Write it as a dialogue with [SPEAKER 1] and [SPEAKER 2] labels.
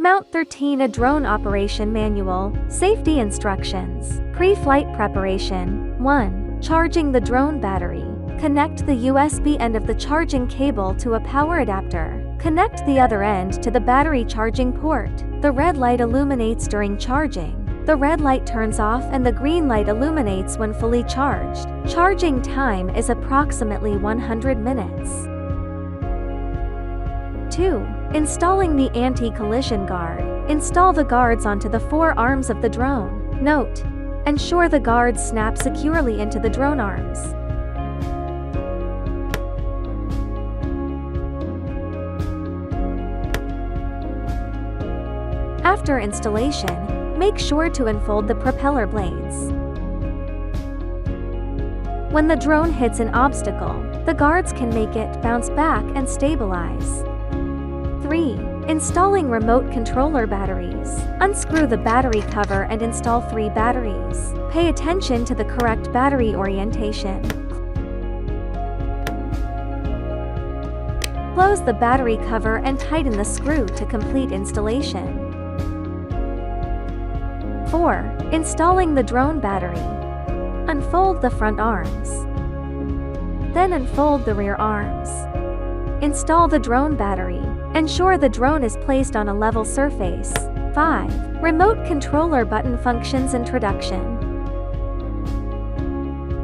[SPEAKER 1] MT13A Drone Operation Manual, Safety Instructions. Pre-flight preparation. 1. Charging the drone battery. Connect the USB end of the charging cable to a power adapter. Connect the other end to the battery charging port. The red light illuminates during charging. The red light turns off and the green light illuminates when fully charged. Charging time is approximately 100 minutes. 2. Installing the anti-collision guard. Install the guards onto the four arms of the drone. Note: ensure the guards snap securely into the drone arms. After installation, make sure to unfold the propeller blades. When the drone hits an obstacle, the guards can make it bounce back and stabilize. 3. Installing remote controller batteries. Unscrew the battery cover and install 3 batteries. Pay attention to the correct battery orientation. Close the battery cover and tighten the screw to complete installation. 4. Installing the drone battery. Unfold the front arms. Then unfold the rear arms. Install the drone battery. Ensure the drone is placed on a level surface. 5. Remote controller button functions introduction.